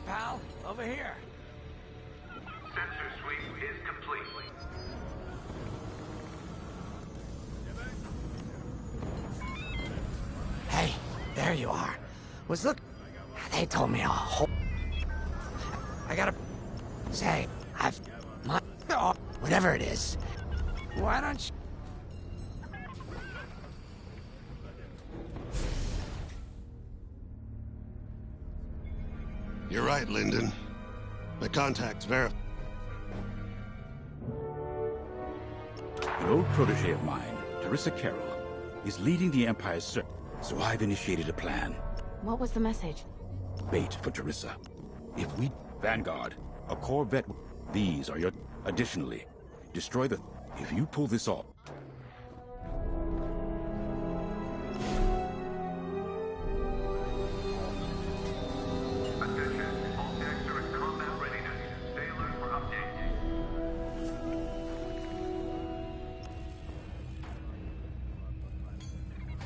pal. Over here. Sensor sweep is complete. Hey, there you are. They told me a whole... I gotta... say, whatever it is. Why don't you... You're right, Lyndon. My contact's verified. An old protege of mine, Teresa Carroll, is leading the Empire's search, so I've initiated a plan. What was the message? Bait for Teresa. If we... Vanguard, a Corvette... These are your... Additionally, destroy the... If you pull this off... Attention, all decks are in combat readiness. Stay alert for updates.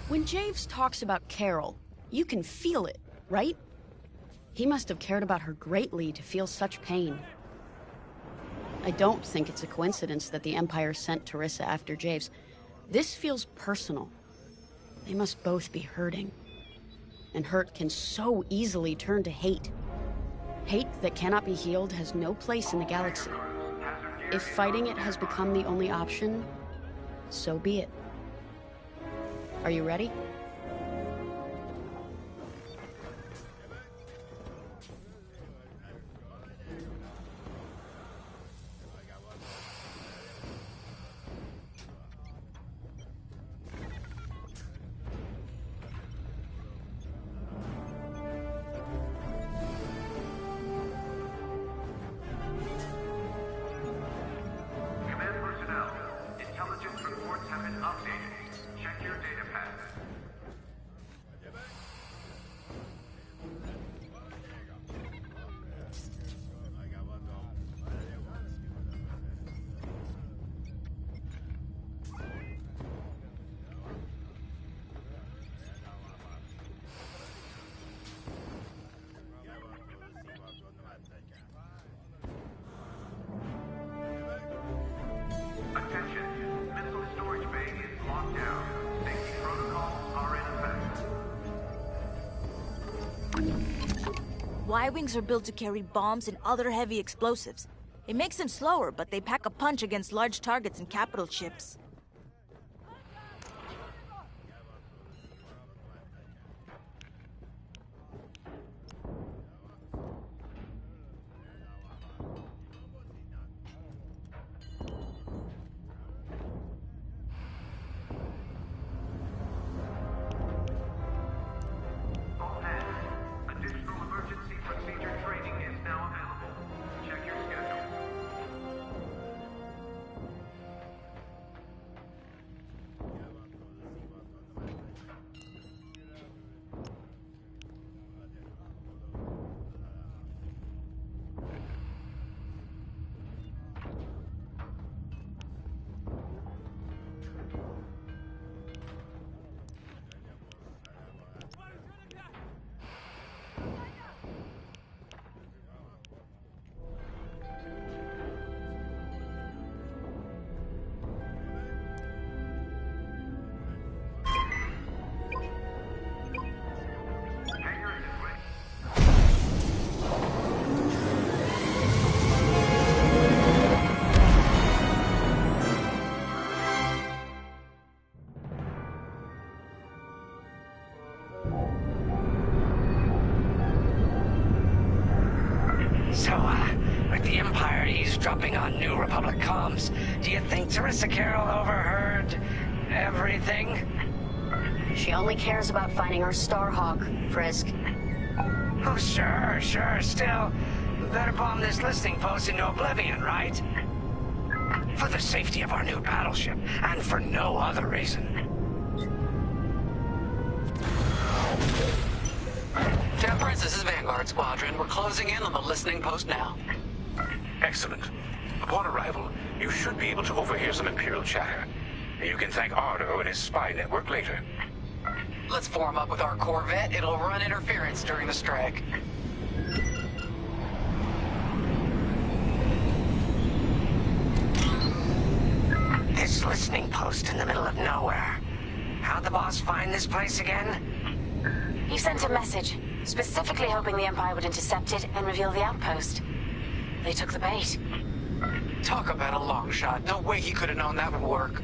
When Javes talks about Carol, you can feel it, right? He must have cared about her greatly to feel such pain. I don't think it's a coincidence that the Empire sent Teresa after Javes. This feels personal. They must both be hurting. And hurt can so easily turn to hate. Hate that cannot be healed has no place in the galaxy. If fighting it has become the only option, so be it. Are you ready? Command personnel, intelligence reports have been updated. Check your data pad. Attention, missile storage bay is locked down. Safety protocols are in effect. Y-Wings are built to carry bombs and other heavy explosives. It makes them slower, but they pack a punch against large targets and capital ships. All hands, additional emergency procedure training is now available. Check your schedule. Hangar is ready. So, with the Empire eavesdropping on New Republic comms, do you think Teresa Carroll overheard everything? She only cares about finding our Starhawk, Frisk. Oh, sure. Still, better bomb this listening post into oblivion, right? For the safety of our new battleship, and for no other reason. Temperance, this is Vanguard Squadron. We're closing in on the listening post now. Excellent. Upon arrival, you should be able to overhear some Imperial chatter. You can thank Ardo and his spy network later. Let's form up with our Corvette. It'll run interference during the strike. listening post in the middle of nowhere. How'd the boss find this place again? He sent a message, specifically hoping the Empire would intercept it and reveal the outpost. They took the bait. Talk about a long shot. No way he could have known that would work.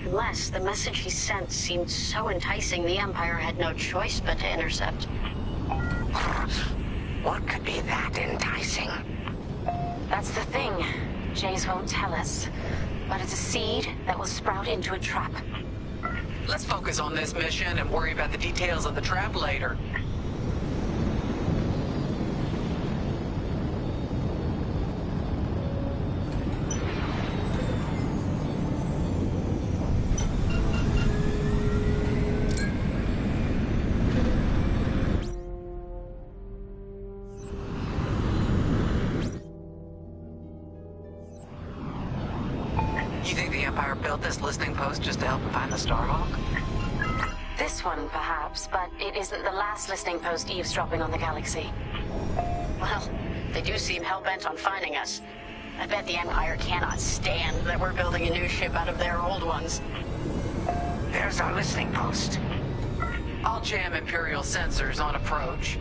Unless the message he sent seemed so enticing the Empire had no choice but to intercept. What could be that enticing? That's the thing. Jays won't tell us. But it's a seed that will sprout into a trap. Let's focus on this mission and worry about the details of the trap later. You think the Empire built this listening post just to help them find the Starhawk? This one, perhaps, but it isn't the last listening post eavesdropping on the galaxy. Well, they do seem hell-bent on finding us. I bet the Empire cannot stand that we're building a new ship out of their old ones. There's our listening post. I'll jam Imperial sensors on approach.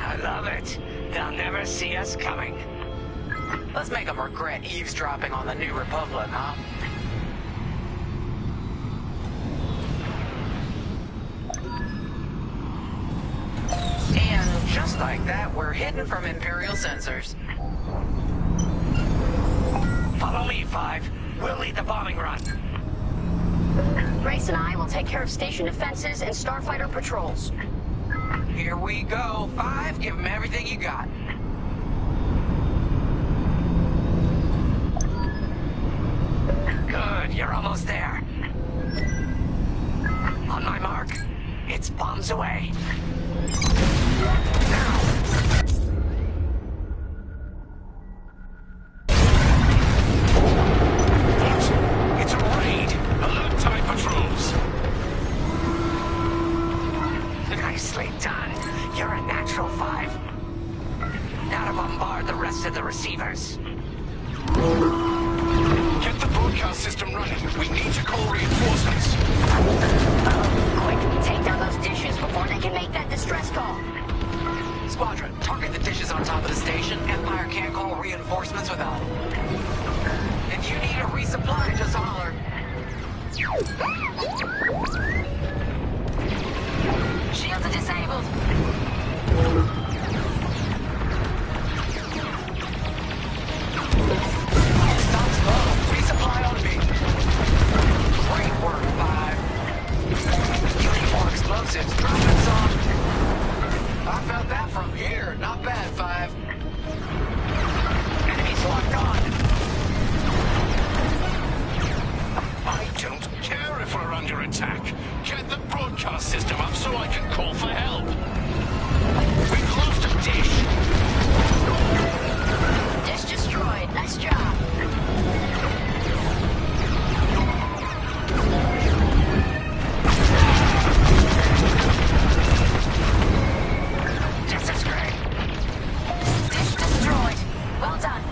I love it. They'll never see us coming. Let's make them regret eavesdropping on the New Republic, huh? And just like that, we're hidden from Imperial sensors. Follow me, Five. We'll lead the bombing run. Grace and I will take care of station defenses and starfighter patrols. Here we go. Five, give them everything you got. Good, you're almost there. On my mark. It's bombs away. Now! It's a raid! Alert TIE patrols! Nicely done. You're a natural, Five. Now to bombard the rest of the receivers. Get the broadcast system running. We need to call reinforcements. Quick, take down those dishes before they can make that distress call. Squadron, target the dishes on top of the station. Empire can't call reinforcements without them. If you need a resupply, just holler. Shields are disabled. Stock's low. Resupply on me. Great work, Five. You need more explosives. Dropping some. I felt that from here. Not bad, Five. Enemies locked on. I don't care if we're under attack. Get the broadcast system up so I can call for help. We've lost a dish. Dish destroyed. Nice job. This is great. Dish destroyed. Well done.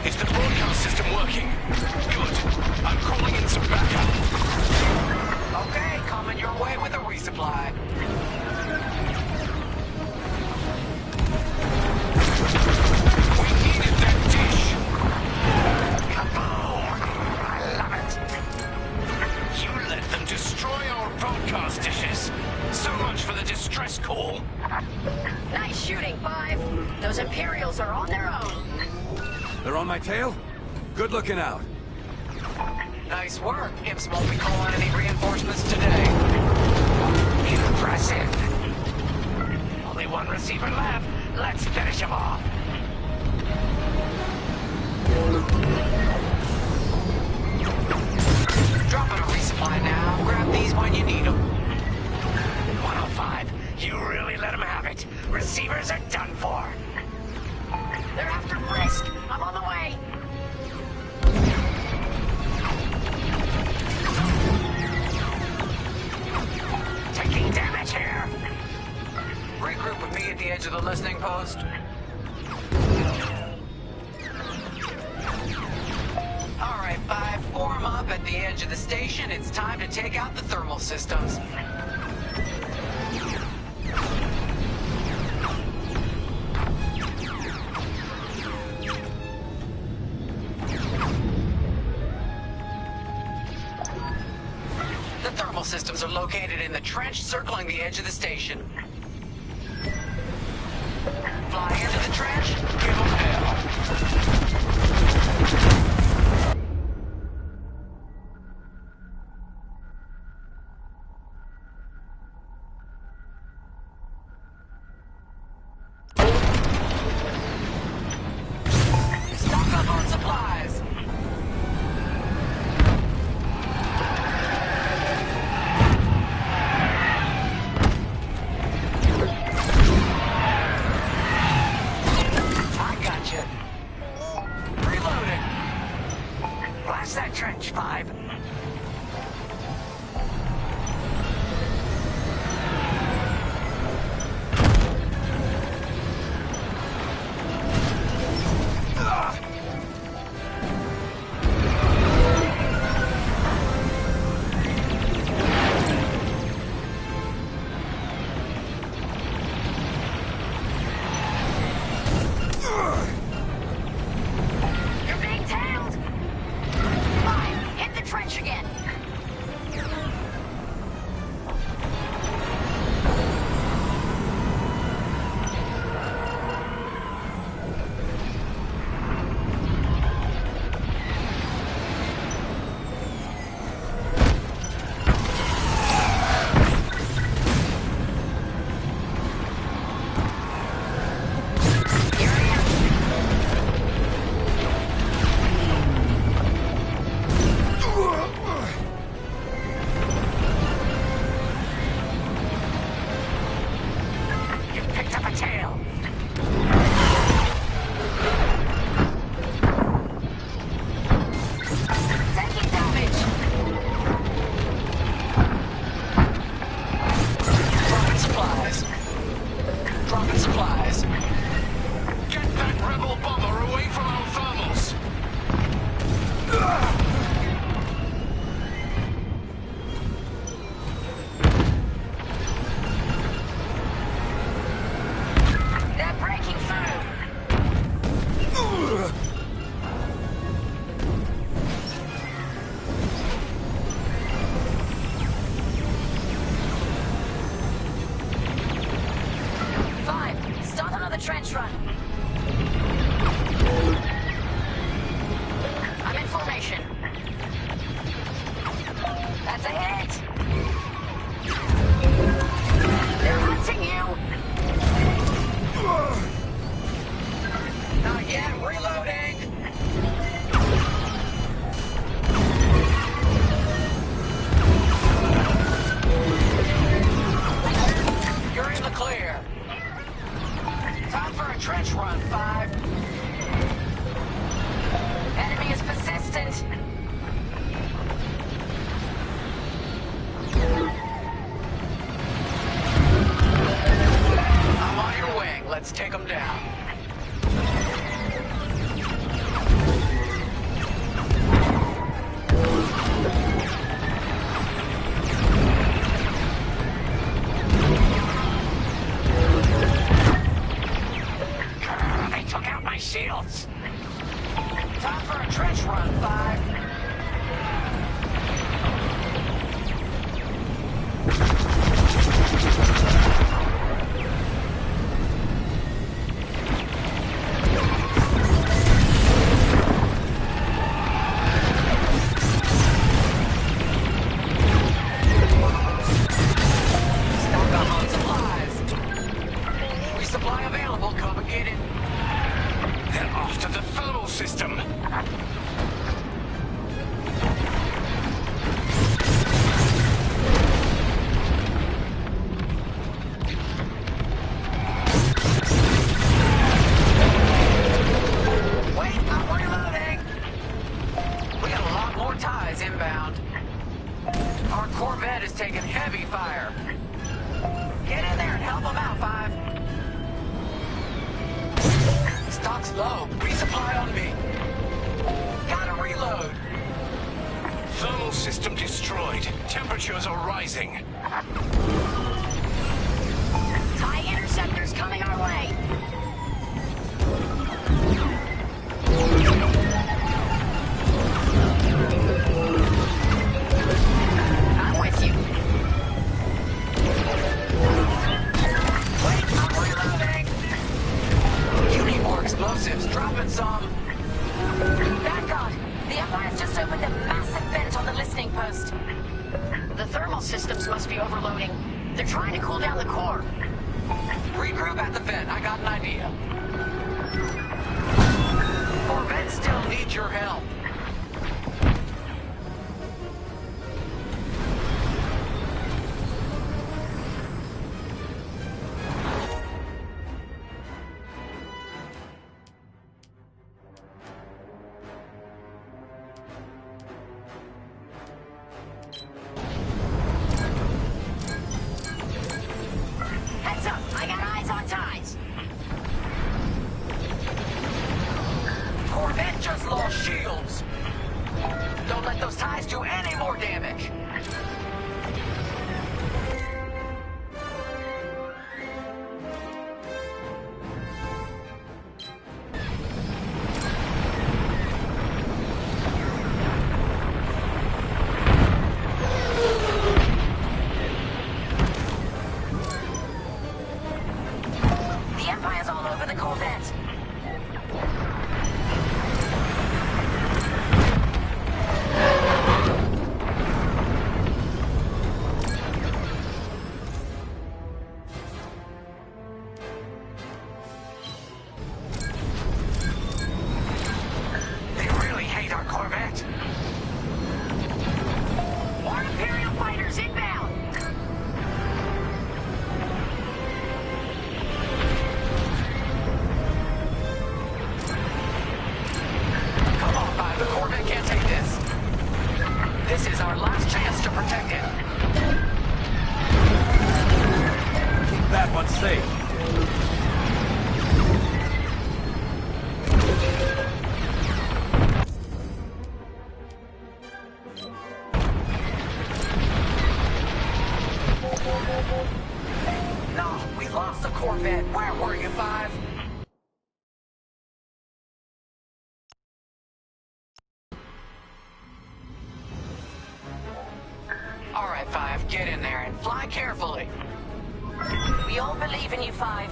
Is the broadcast system working? Good. I'm calling in some backup. Okay, coming your way with a resupply. We needed that dish. Kaboom! I love it. You let them destroy our broadcast dishes. So much for the distress call. Nice shooting, Five. Those Imperials are on their own. They're on my tail? Good looking out. Nice work. Imps won't be calling any reinforcements today. Impressive. Only one receiver left. Let's finish him off. Dropping a resupply now. Grab these when you need them. 105. You really let him have it. Receivers are done for. They're after Frisk. I'm on the way. Taking damage here. Regroup with me at the edge of the listening post. All right, Five. the edge of the station, it's time to take out the thermal systems. The thermal systems are located in the trench circling the edge of the station. Fly into the trench, give them hell. Stock up on supplies. I gotcha. Reloading. Blast that trench, 5. You're being tailed! 5, hit the trench again! Here I am! You picked up a tail. Taking damage! Dropping supplies. Dropping supplies. Get that rebel bomber away from our thermals. They're breaking through! 5, start another trench run. I'm in formation. That's a hit! They're hunting you! Not yet. Reloading. You're in the clear. Time for a trench run, 5. Enemy is persistent. I'm on your wing. Let's take them down. They took out my shields. Time for a trench run, 5. Stock up on supplies. Resupply available. Come and get it. They're off to the thermal system. Wait, I'm reloading. We got a lot more ties inbound. Our Corvette is taking heavy fire. Get in there and help them out, 5. Stock's low. Resupply on me. Gotta reload. Thermal System destroyed. Temperatures are rising. TIE interceptors coming our way. I'm with you. Wait, I'm reloading! You need more explosives. Dropping some. Vanguard, the Empire's just opened a massive vent on the listening post. The thermal systems must be overloading. They're trying to cool down the core. Regroup at the vent. I got an idea. Corvettes still need your help. Heads up, I got eyes on ties. Corvette just lost shields. Don't let those ties do any more damage. The Empire's all over the Corvette. They really hate our Corvette. More Imperial fighters inbound. Come on, Five. The Corvette can't take this. This is our last chance to protect it. Keep that one safe. No, we lost the Corvette. Where were you, Five? All right, Five, get in there and fly carefully. We all believe in you, Five.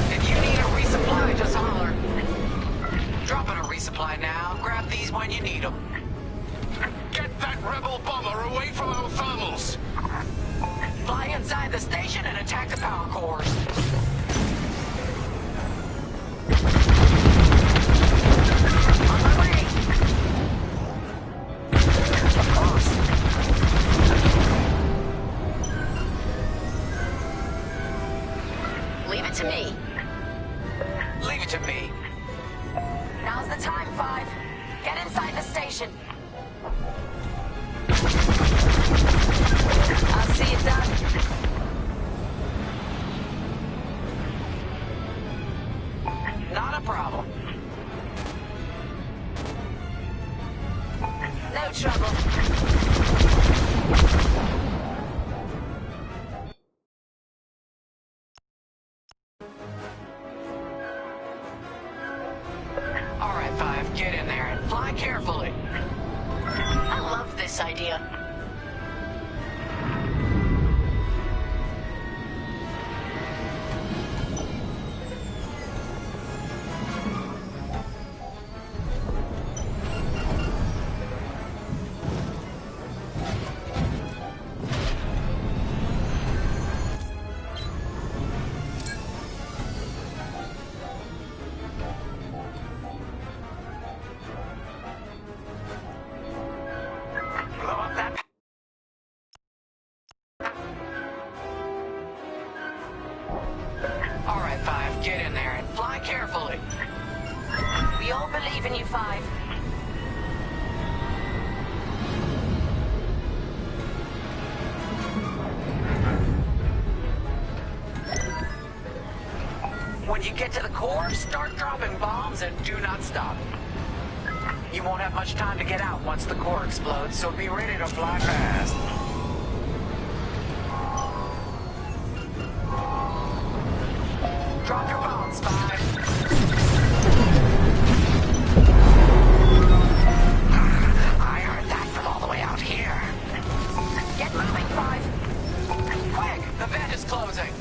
If you need a resupply, just holler. Dropping a resupply now. Grab these when you need them. Get that rebel bomber away from our thermals. Fly inside the station and attack the power cores. On my way. Of course. Leave it to me. Leave it to me. Now's the time, Five. Get inside the station. I'll see it done. Not a problem. No trouble. All right, Five, get in there and fly carefully. I love this idea. Blow up that giving you 5. When you get to the core, start dropping bombs and do not stop. You won't have much time to get out once the core explodes, so be ready to fly fast. Drop your bombs, 5. I heard that from all the way out here. Get moving, 5. Quick, the vent is closing.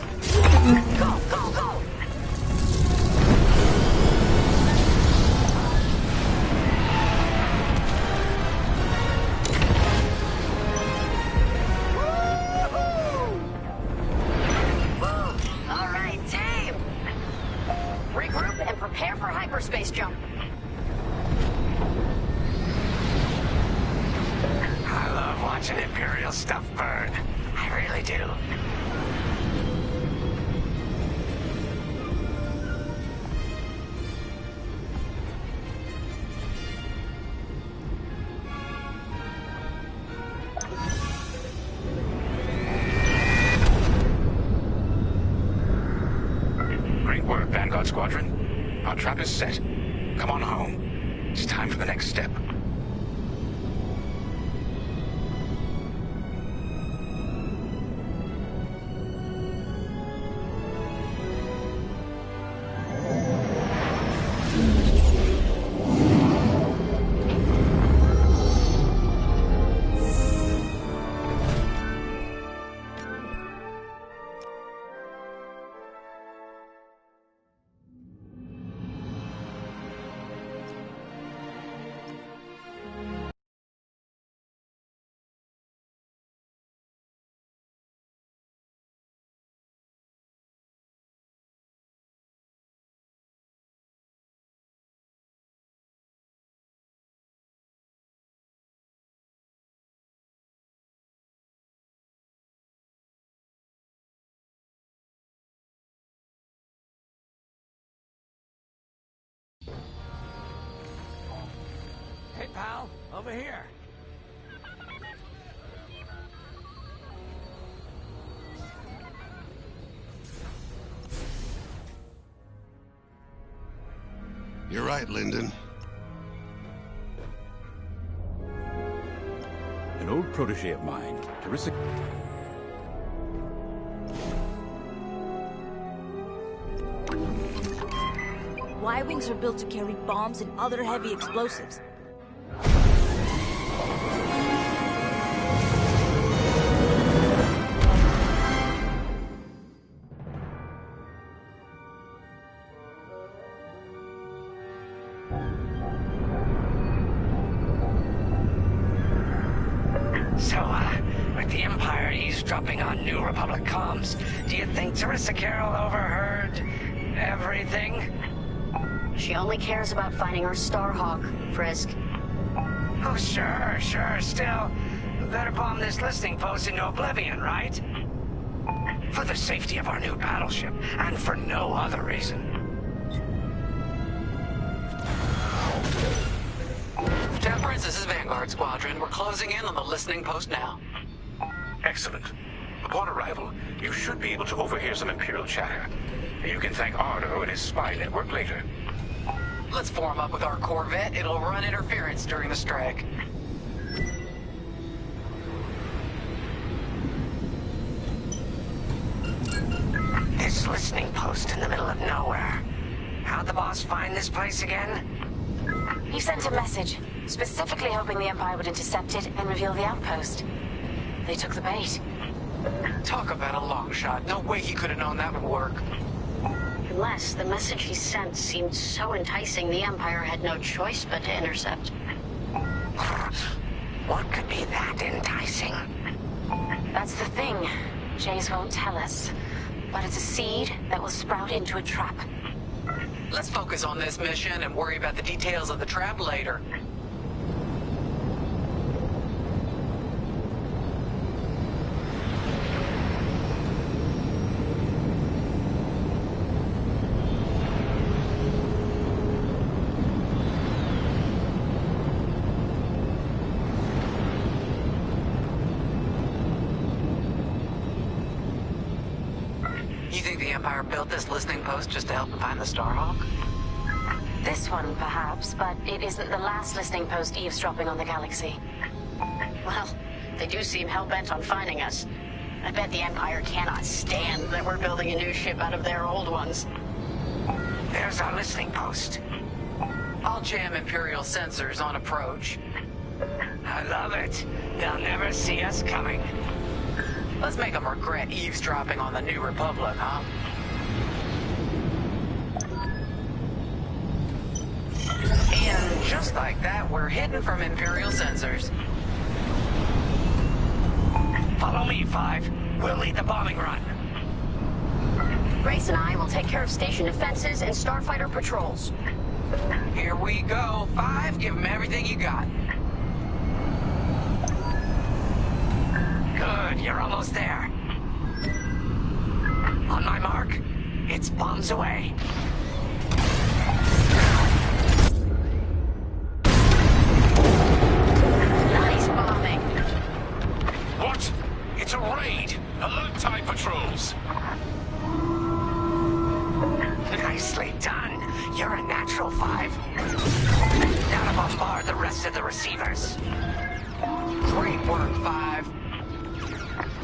Go, go, go! All right, team! Regroup and prepare for hyperspace jump. I love watching Imperial stuff burn. I really do. Great work, Vanguard Squadron. Our trap is set. Come on home. It's time for the next step. Hey, pal, over here. You're right, Lyndon. An old protege of mine, Teresa... Y-wings are built to carry bombs and other heavy explosives. So, with the Empire eavesdropping on New Republic comms, do you think Teresa Carroll overheard everything? She only cares about finding our Starhawk, Frisk. Oh, sure. Still, better bomb this listening post into oblivion, right? For the safety of our new battleship, and for no other reason. Temperance, this is Vanguard Squadron. We're closing in on the listening post now. Excellent. Upon arrival, you should be able to overhear some Imperial chatter. You can thank Ardo and his spy network later. Let's form up with our Corvette. It'll run interference during the strike. This listening post in the middle of nowhere. How'd the boss find this place again? He sent a message, specifically hoping the Empire would intercept it and reveal the outpost. They took the bait. Talk about a long shot. No way he could have known that would work. Unless the message he sent seemed so enticing, the Empire had no choice but to intercept. What could be that enticing? That's the thing. Jays won't tell us. But it's a seed that will sprout into a trap. Let's focus on this mission and worry about the details of the trap later. Empire built this listening post just to help them find the Starhawk? This one, perhaps, but it isn't the last listening post eavesdropping on the galaxy. Well, they do seem hell-bent on finding us. I bet the Empire cannot stand that we're building a new ship out of their old ones. There's our listening post. I'll jam Imperial sensors on approach. I love it. They'll never see us coming. Let's make them regret eavesdropping on the New Republic, huh? And just like that, we're hidden from Imperial sensors. Follow me, Five. We'll lead the bombing run. Grace and I will take care of station defenses and starfighter patrols. Here we go. 5, give them everything you got. Good, you're almost there. On my mark. It's bombs away. Nice bombing. What? It's a raid! Alert TIE patrols! Nicely done. You're a natural, Five. Now to bombard the rest of the receivers. Great work, 5.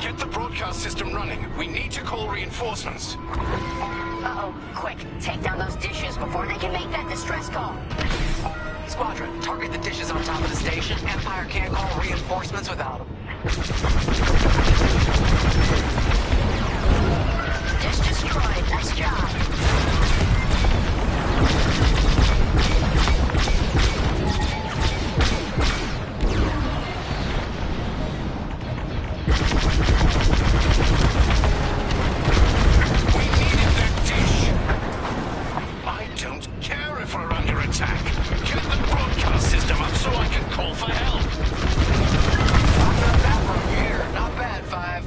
Get the broadcast system running. We need to call reinforcements. Uh-oh. Quick, take down those dishes before they can make that distress call. Squadron, target the dishes on top of the station. Empire can't call reinforcements without them. Dish destroyed. Nice job. We needed that dish! I don't care if we're under attack. Get the broadcast system up so I can call for help. I've got that from here. Not bad, 5.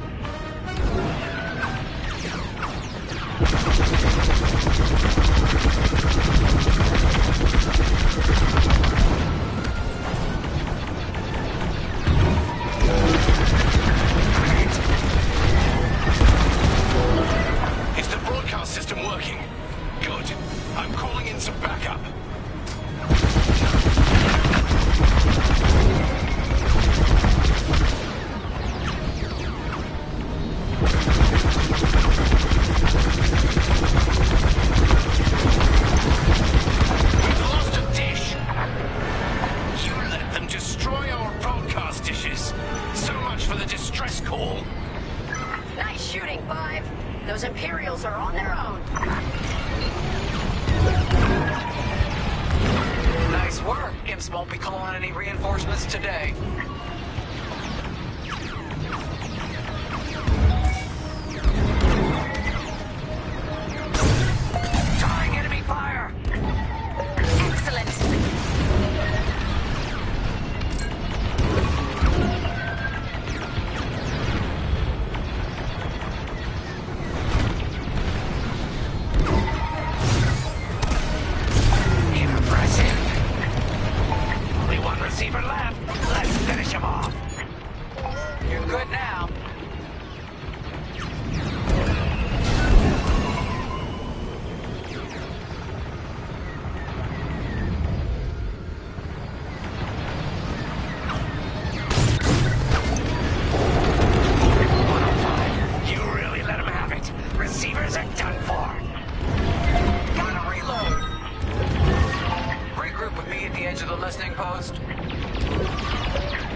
Is the broadcast system working? Good. I'm calling in some backup. We've lost a dish. You let them destroy our broadcast dishes. So much for the distress call. Nice shooting, 5. Those Imperials are on their own. Nice work. Imps won't be calling any reinforcements today. Drawing enemy fire! Excellent. Impressive. Only one receiver left. Let's finish him off. You're good now. You really let him have it. Receivers are done for. Gotta reload. Regroup with me at the edge of the listening post.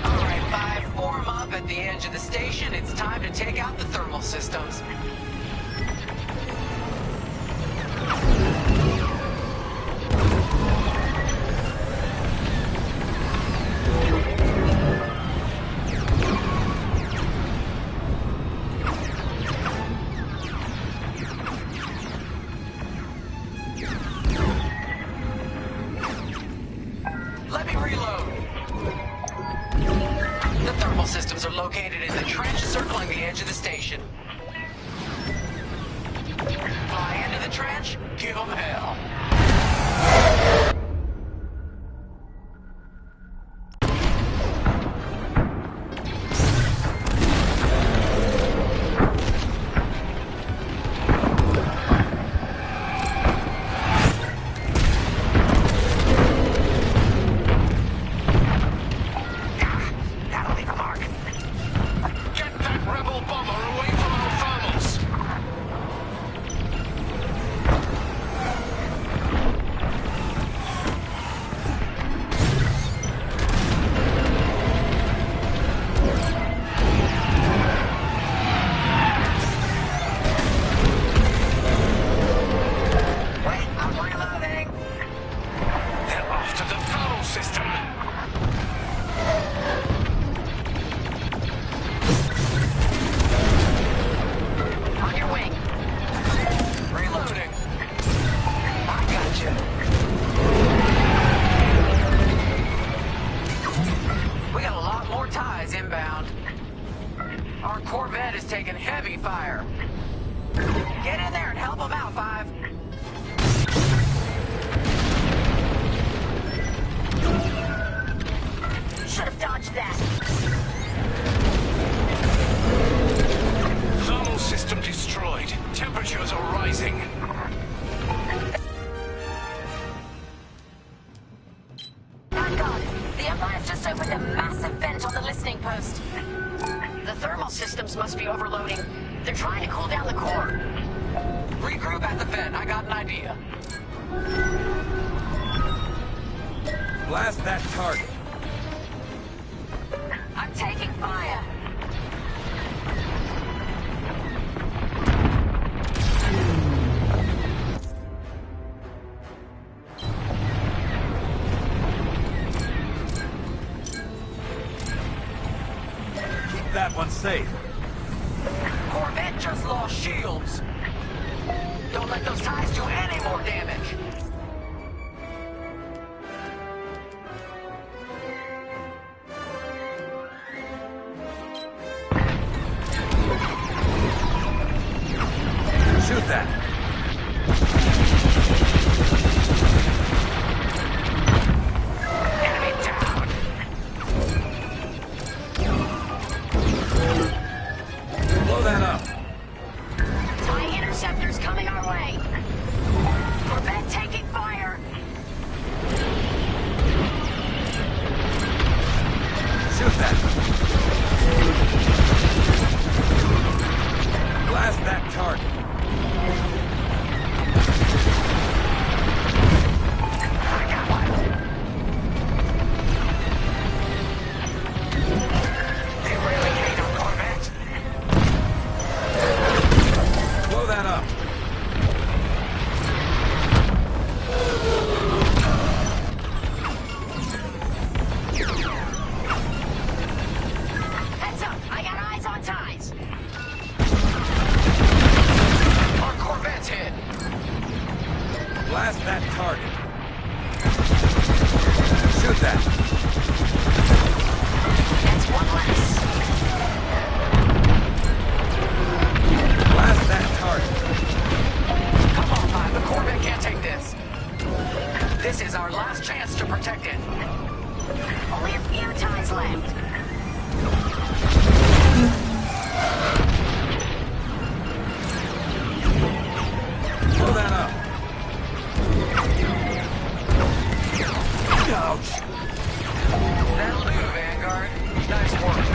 All right, 5, form up at the edge of the station. It's time to take out the thermal systems. Let me reload. The thermal systems are located in the trench circling the edge of the station. Fly into the trench, give them hell. more ties inbound. Our Corvette is taking heavy fire. Get in there and help them out, Five. Should have dodged that. Thermal system destroyed. Temperatures are rising. Thank God. The Empire's just opened a massive vent on the listening post. The thermal systems must be overloading. They're trying to cool down the core. Regroup at the vent. I got an idea. Blast that target. I'm taking fire. Keep that one safe. Corvette just lost shields. Don't let those ties do any more damage. Shoot that. Enemy down. Blow that up. TIE interceptors coming our way. Corvette taking fire. Shoot that. Blast that target. I got one. They really hate our Corvette. Blow that up. Heads up. I got eyes on ties. Our Corvette's hit. Blast that target. Shoot that. That's one less. Blast that target. Come on, Five. The Corvette can't take this. This is our last chance to protect it. Only a few ties left. Blow that up. Ouch. That'll do, Vanguard. Nice work.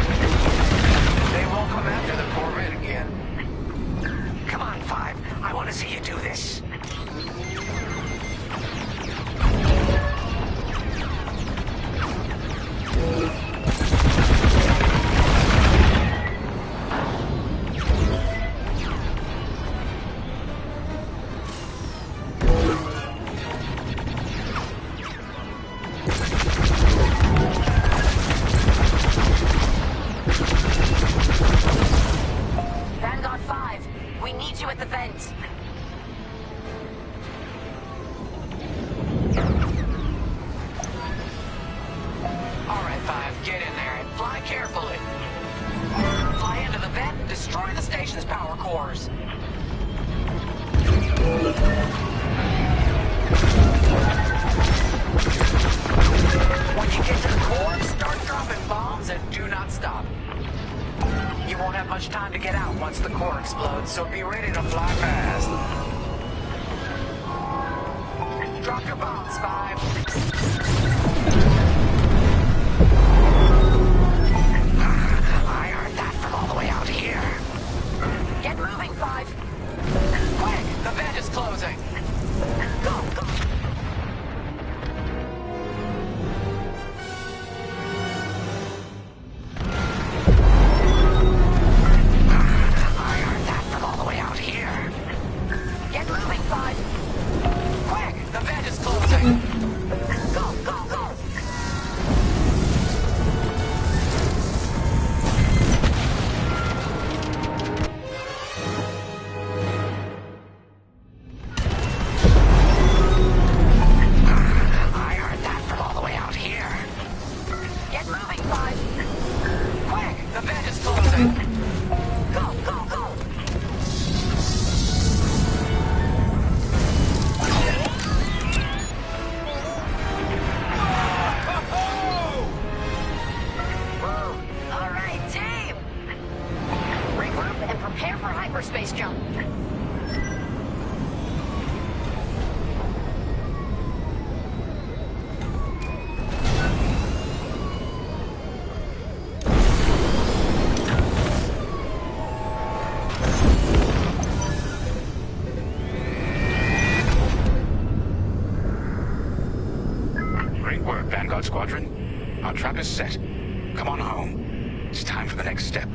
They won't come after the Corvette again. Come on, Five. I want to see you do this. Vanguard 5, we need you at the vent. All right, Five. Get in there and fly carefully. Fly into the vent and destroy the station's power cores. When you get to the core, start dropping bombs and do not stop. You won't have much time to get out once the core explodes, so be ready to fly fast. Drop your bombs, Five. I heard that from all the way out here. Get moving, 5. Quick, the vent is closing. Go, go. I heard that from all the way out here. Get moving, 5. Quick, the vent is closing. Go, go, go. hyperspace jump. Great work, Vanguard Squadron. Our trap is set. Come on home. It's time for the next step.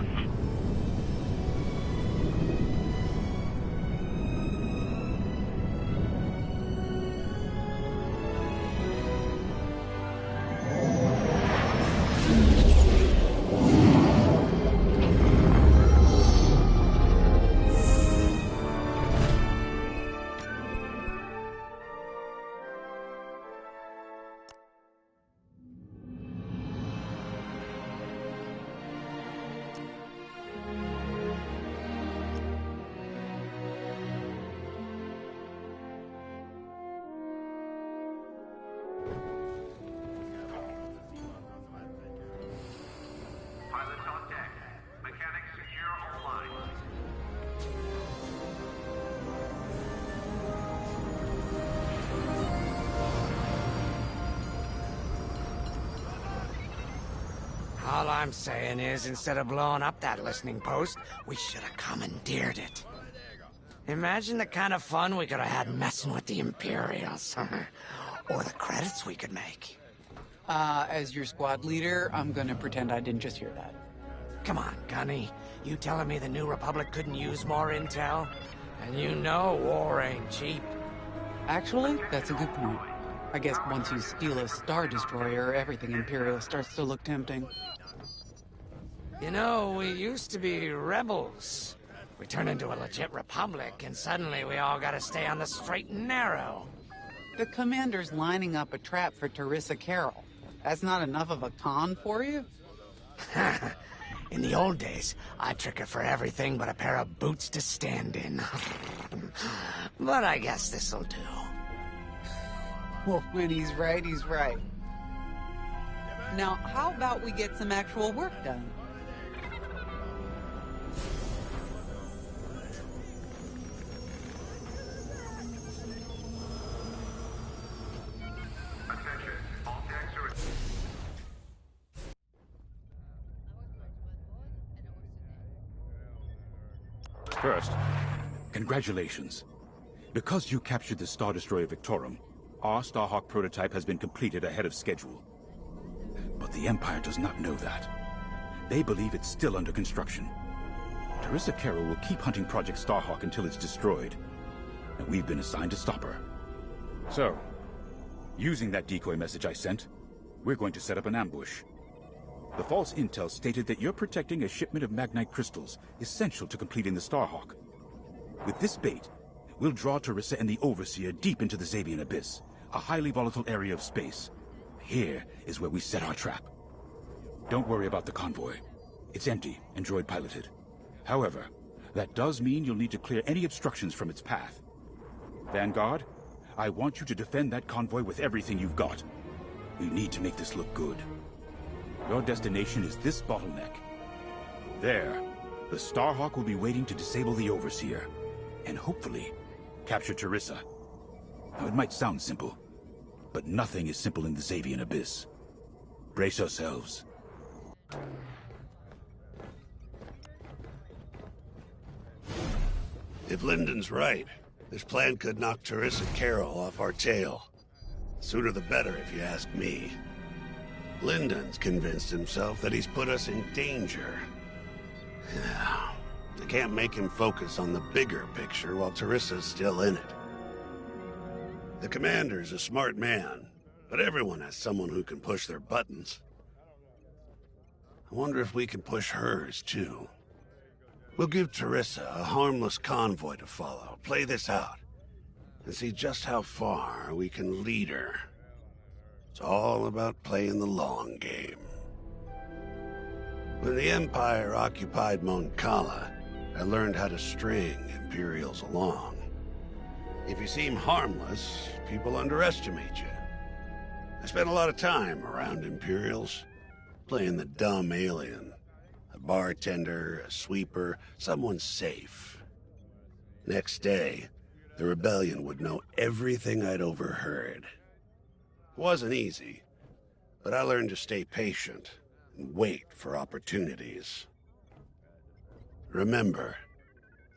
Pilots on deck. Mechanics secure all lines. All I'm saying is, instead of blowing up that listening post, we should have commandeered it. Imagine the kind of fun we could have had messing with the Imperials. Or the credits we could make. As your squad leader, I'm gonna pretend I didn't just hear that. Come on, Gunny. You telling me the New Republic couldn't use more intel? And you know war ain't cheap. Actually, that's a good point. I guess once you steal a Star Destroyer, everything Imperial starts to look tempting. You know, we used to be rebels. We turned into a legit republic, and suddenly we all gotta stay on the straight and narrow. The commander's lining up a trap for Teresa Carroll. That's not enough of a con for you? In the old days, I'd trick her for everything but a pair of boots to stand in. But I guess this'll do. Well, when he's right, he's right. Now, how about we get some actual work done? Attention. All decks are... First, congratulations. Because you captured the Star Destroyer Victorum, our Starhawk prototype has been completed ahead of schedule. But the Empire does not know that. They believe it's still under construction. Teresa Carroll will keep hunting Project Starhawk until it's destroyed, and we've been assigned to stop her. So, using that decoy message I sent, we're going to set up an ambush. The false intel stated that you're protecting a shipment of Magnite crystals, essential to completing the Starhawk. With this bait, we'll draw Teresa and the Overseer deep into the Xavian Abyss, a highly volatile area of space. Here is where we set our trap. Don't worry about the convoy. It's empty and droid-piloted. However, that does mean you'll need to clear any obstructions from its path. Vanguard, I want you to defend that convoy with everything you've got. We need to make this look good. Your destination is this bottleneck. There, the Starhawk will be waiting to disable the Overseer, and hopefully, capture Teresa. Now, it might sound simple, but nothing is simple in the Xavian Abyss. Brace yourselves. If Lyndon's right, this plan could knock Teresa Carroll off our tail. Sooner the better, if you ask me. Lyndon's convinced himself that he's put us in danger. I can't make him focus on the bigger picture while Teresa's still in it. The commander's a smart man, but everyone has someone who can push their buttons. I wonder if we can push hers, too. We'll give Teresa a harmless convoy to follow, play this out, and see just how far we can lead her. It's all about playing the long game. When the Empire occupied Mon Cala, I learned how to string Imperials along. If you seem harmless, people underestimate you. I spent a lot of time around Imperials, playing the dumb alien. A bartender, a sweeper, someone safe. Next day, the rebellion would know everything I'd overheard. It wasn't easy, but I learned to stay patient and wait for opportunities. Remember,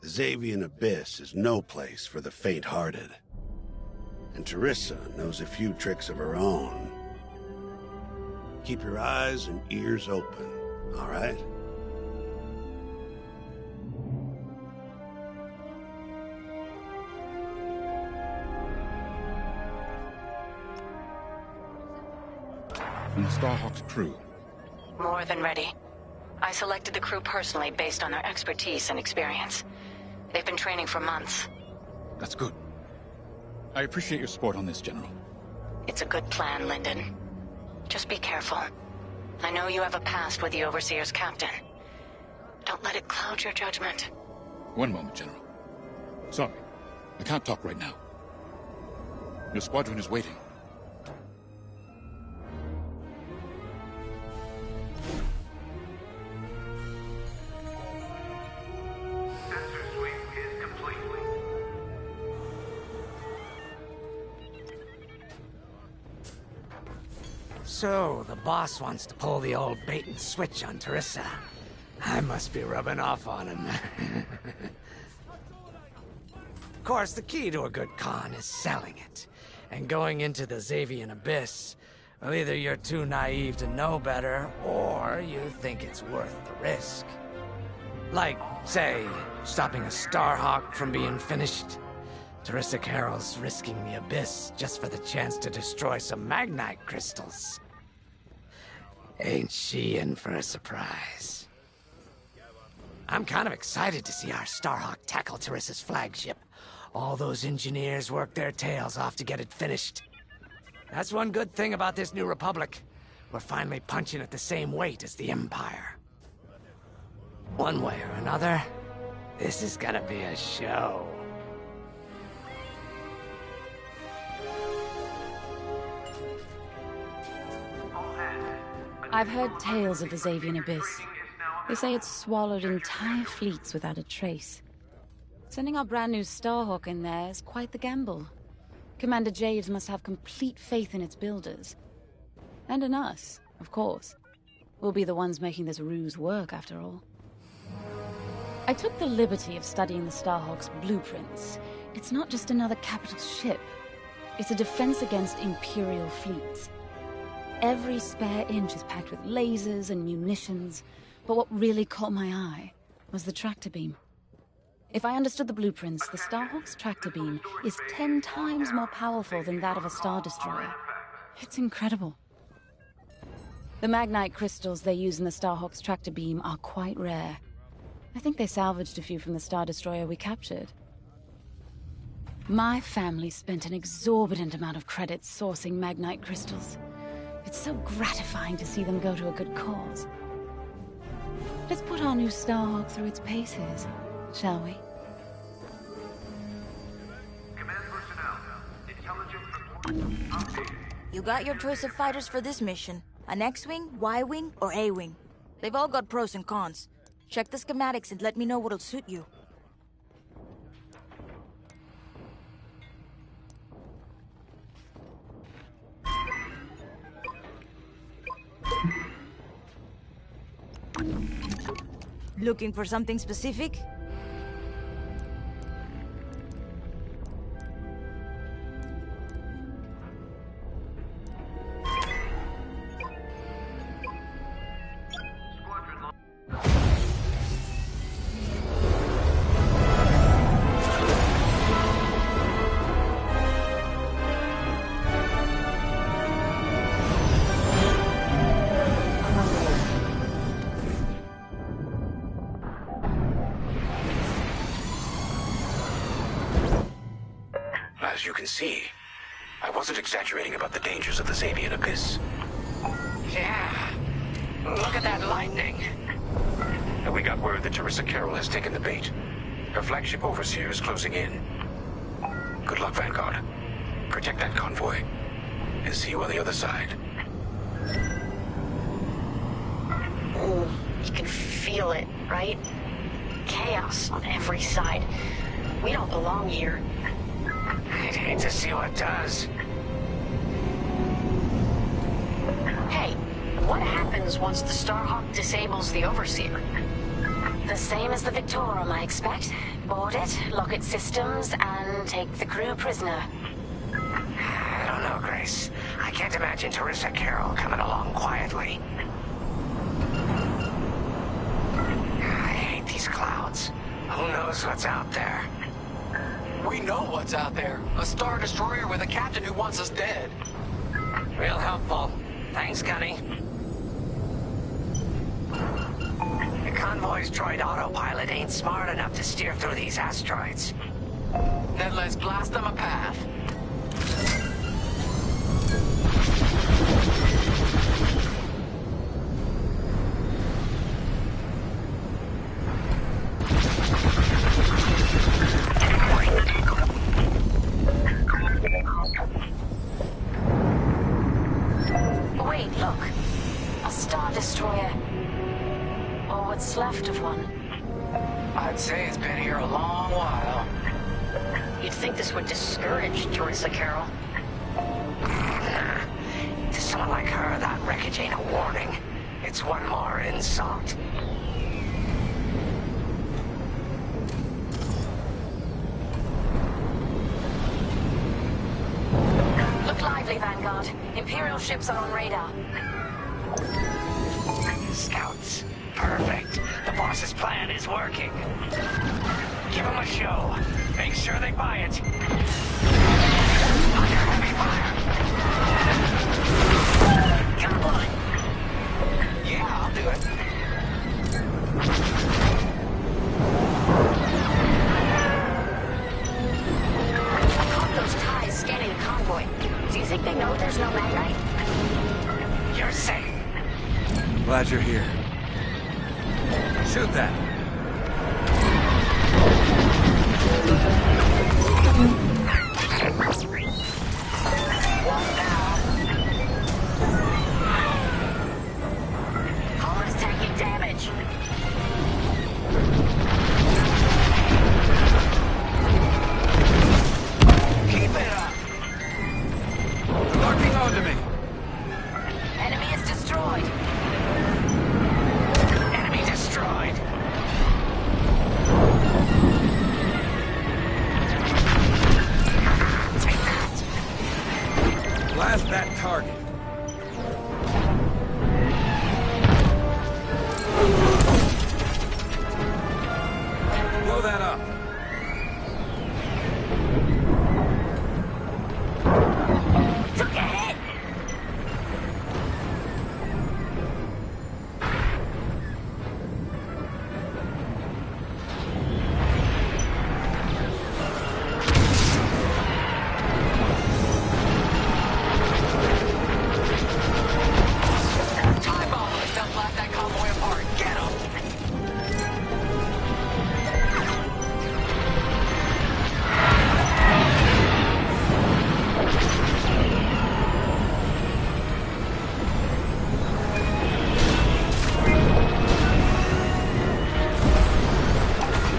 the Xavian Abyss is no place for the faint-hearted. And Teresa knows a few tricks of her own. Keep your eyes and ears open, all right? And the Starhawk's crew? More than ready. I selected the crew personally based on their expertise and experience. They've been training for months. That's good. I appreciate your support on this, General. It's a good plan, Lyndon. Just be careful. I know you have a past with the Overseer's captain. Don't let it cloud your judgment. One moment, General. Sorry, I can't talk right now. Your squadron is waiting. Sensor sweep is complete. So, the boss wants to pull the old bait and switch on Teresa. I must be rubbing off on him. Of course, the key to a good con is selling it. And going into the Xavian Abyss, well, either you're too naive to know better, or you think it's worth the risk. Like, say, stopping a Starhawk from being finished. Teresa Carroll's risking the Abyss just for the chance to destroy some Magnite crystals. Ain't she in for a surprise? I'm kind of excited to see our Starhawk tackle Teresa's flagship. All those engineers work their tails off to get it finished. That's one good thing about this new Republic. We're finally punching at the same weight as the Empire. One way or another, this is gonna be a show. I've heard tales of the Xavian Abyss. They say it's swallowed entire fleets without a trace. Sending our brand new Starhawk in there is quite the gamble. Commander Javes must have complete faith in its builders. And in us, of course. We'll be the ones making this ruse work, after all. I took the liberty of studying the Starhawk's blueprints. It's not just another capital ship. It's a defense against Imperial fleets. Every spare inch is packed with lasers and munitions, but what really caught my eye was the tractor beam. If I understood the blueprints, the Starhawk's tractor beam is 10 times more powerful than that of a Star Destroyer. It's incredible. The Magnite crystals they use in the Starhawk's tractor beam are quite rare. I think they salvaged a few from the Star Destroyer we captured. My family spent an exorbitant amount of credits sourcing Magnite crystals. It's so gratifying to see them go to a good cause. Let's put our new Starhawk through its paces, shall we? Command personnel. Intelligence report updated. You got your choice of fighters for this mission. An X-Wing, Y-Wing, or A-Wing. They've all got pros and cons. Check the schematics and let me know what'll suit you. Looking for something specific? Squadron line. As you can see, I wasn't exaggerating about the dangers of the Xavian Abyss. Yeah. Look at that lightning. And we got word that Teresa Carroll has taken the bait. Her flagship Overseer is closing in. Good luck, Vanguard. Protect that convoy. And see you on the other side. You can feel it, right? Chaos on every side. We don't belong here. I'd hate to see what does. Hey, what happens once the Starhawk disables the Overseer? The same as the Victorum, I expect. Board it, lock its systems, and take the crew prisoner. I don't know, Grace. I can't imagine Teresa Carroll coming along quietly. I hate these clouds. Who knows what's out there? We know what's out there. A Star Destroyer with a captain who wants us dead. Real helpful. Thanks, Gunny. The convoy's droid autopilot ain't smart enough to steer through these asteroids. Then let's blast them a path. Wait, look. A Star Destroyer. Or what's left of one. I'd say it's been here a long while. You'd think this would discourage Teresa Carroll. To someone like her, that wreckage ain't a warning. It's one more insult. Look lively, Vanguard. Imperial ships are on radar. Scouts. Perfect. The boss's plan is working. Give them a show. Make sure they buy it. Under heavy fire. Come on. Yeah, I'll do it. I caught those ties scanning the convoy. Do you think they know there's no Magnite? You're safe. Glad you're here. Shoot that. Hull is taking damage. Keep it up. Locking onto me. Enemy is destroyed. Enemy destroyed. Take that. Blast that target. Blow that up. Took a hit. Time bombers, they'll blast that convoy apart. Get 'em!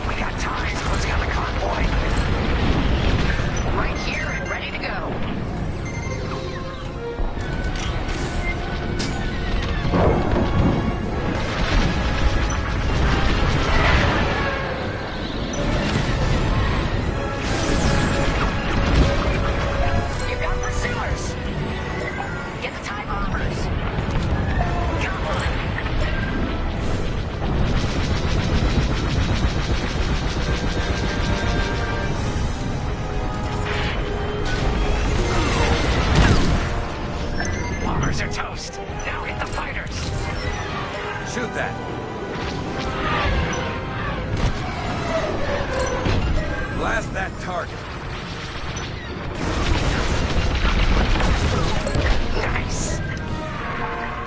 We got ties closing on the convoy. Right here and ready to go. You've got pursuers. Get the TIE bombers. Come on. Bombers are toast. Now hit the fighters. Shoot that. Blast that target. Nice.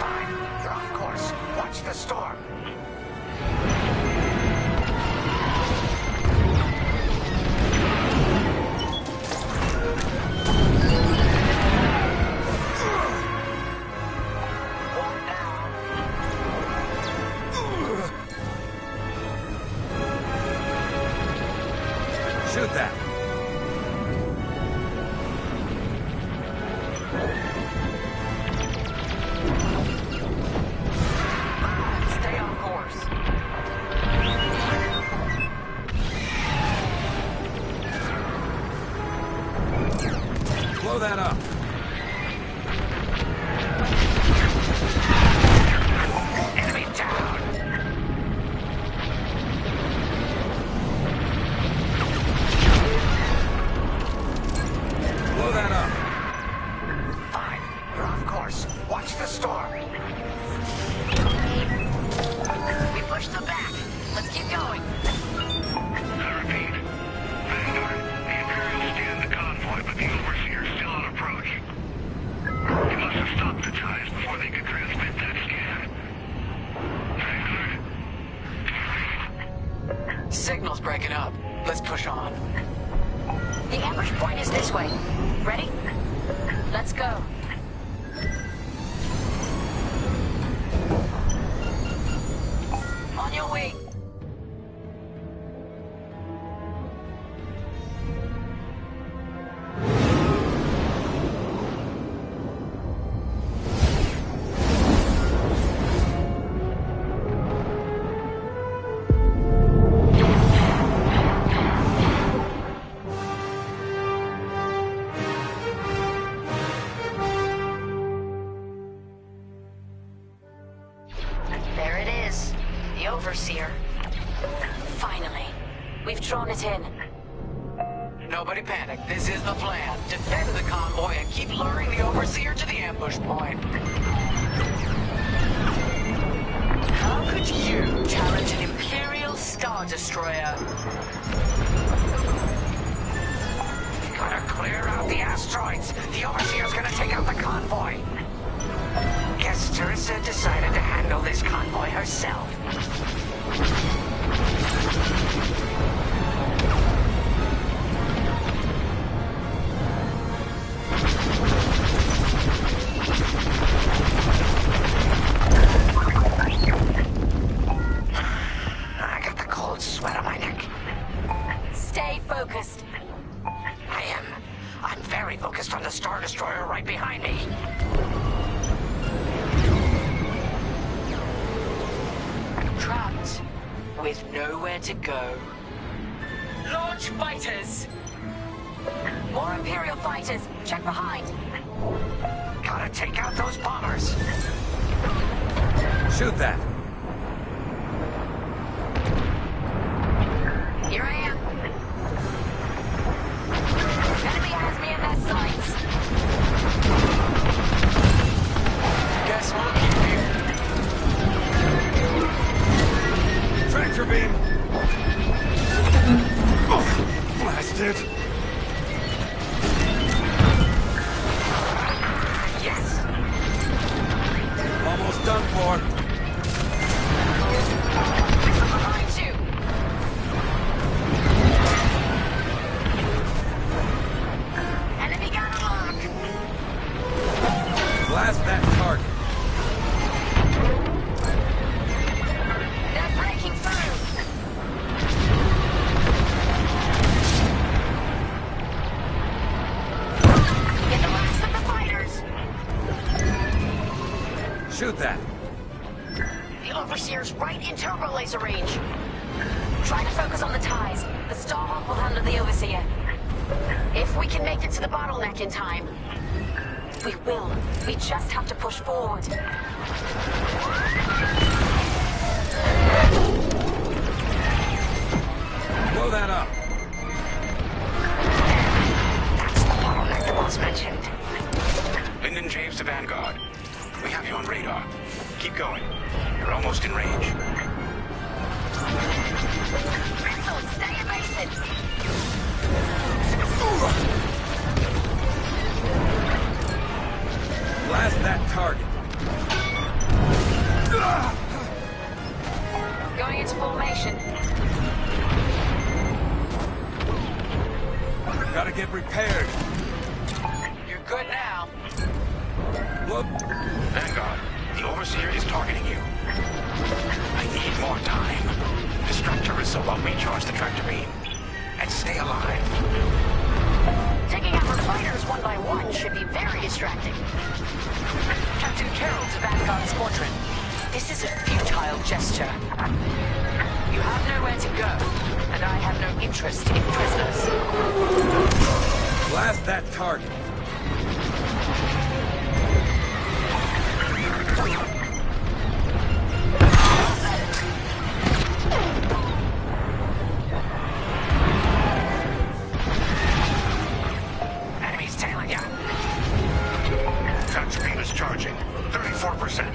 Fine. You're off course. Watch the storm. One down. Shoot that! Stay on course. Blow that up! Enemy down. Blow that up! Fine. You're off course. Watch the storm. We pushed them back. Let's keep going. I repeat. Vanguard, the Imperials stand the convoy, but the Overseer's still on approach. He must have stopped the ties before they could transmit that scan. Vanguard? Signal's breaking up. Let's push on. The ambush point is this way. Ready? Let's go. On your way. There it is. The Overseer. Finally. We've drawn it in. Nobody panic. This is the plan. Defend the convoy and keep luring the Overseer to the ambush point. How could you challenge an Imperial Star Destroyer? Gotta clear out the asteroids. The Overseer's gonna take out the convoy. Guess Teresa decided to handle this convoy herself. I got the cold sweat on my neck. Stay focused. I am. I'm very focused on the Star Destroyer right behind me. Trapped with nowhere to go. Launch fighters! More Imperial fighters. Check behind. Gotta take out those bombers. Shoot that! Here I am. Enemy has me in their sights. Guess we'll keep you. Tractor beam! Oh, blast it! Yes. Almost done for. Missile behind you. Enemy got a lock. Blast that target. They're breaking through. Get the last of the fighters. Shoot that. The Overseer's right in turbo laser range. Try to focus on the ties. The Starhawk will handle the Overseer. If we can make it to the bottleneck in time. We will. We just have to push forward. Blow that up. That's the bottleneck the boss mentioned. Lyndon James to Vanguard. We have you on radar. Keep going. You're almost in range. Missiles, stay evasive. Blast that target. Going into formation. Gotta get repaired. You're good now. Look. Vanguard, the Overseer is targeting you. I need more time. Distract Teresa while we charge the tractor beam. and stay alive. Taking out our fighters one by one should be very distracting. Captain Carroll to Vanguard Squadron. This is a futile gesture. You have nowhere to go, and I have no interest in prisoners. Blast that target. Enemies tailing you. Touch beam is charging. 34%.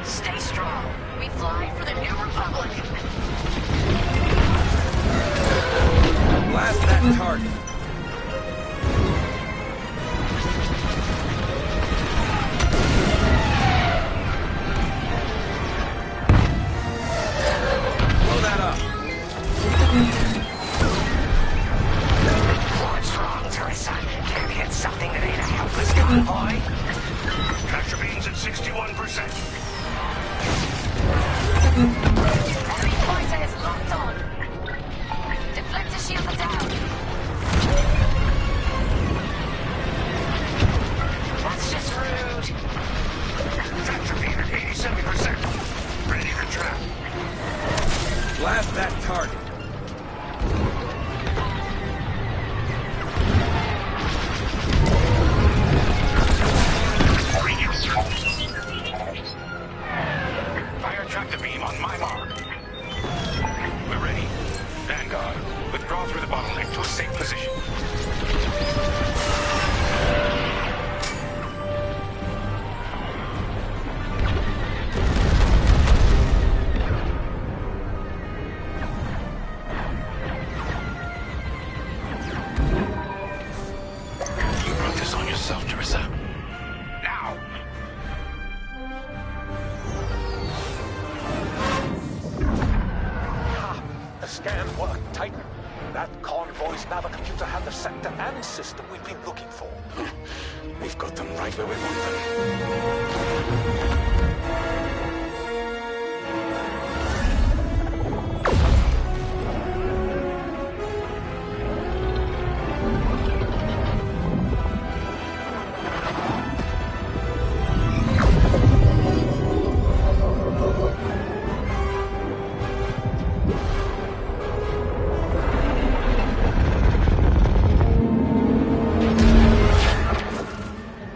Stay strong. We fly for the New Republic. Blast that target. Blow that up. What's wrong, Teresa? Can't hit something that ain't a helpless convoy? Tractor beams at 61%. Enemy fighter is locked on. Deflector shields are down. That's just rude. Tractor beam at 87%. Ready to trap. Blast that target. Fire tractor beam on my mark. We're ready. Vanguard, withdraw through the bottleneck to a safe position. You brought this on yourself, Teresa. Now! The scan worked, Titan. That convoy's navicomputer had the sector and system we've been looking for. We've got them right where we want them.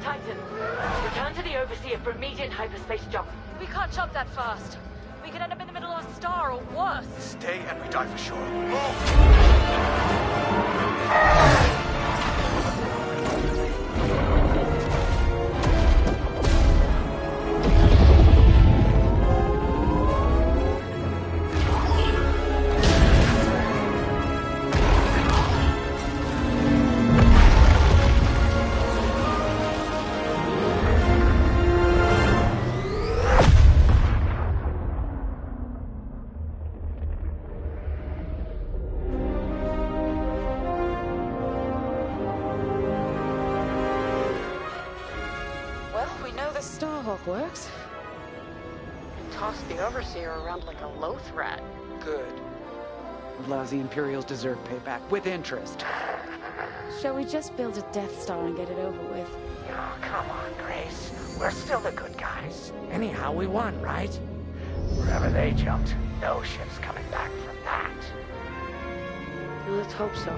Titan, return to the Overseer for immediate hyperspace jump. We can't jump that fast. We could end up in the middle of a star or worse. Stay and we die for sure. Move! Well, we know the Starhawk works. Toss the Overseer around like a loath rat. Good. Lousy Imperials deserve payback with interest. Shall we just build a Death Star and get it over with? Oh, come on, Grace. We're still the good guys. Anyhow, we won, right? Wherever they jumped, no ship's coming back from that. Let's hope so.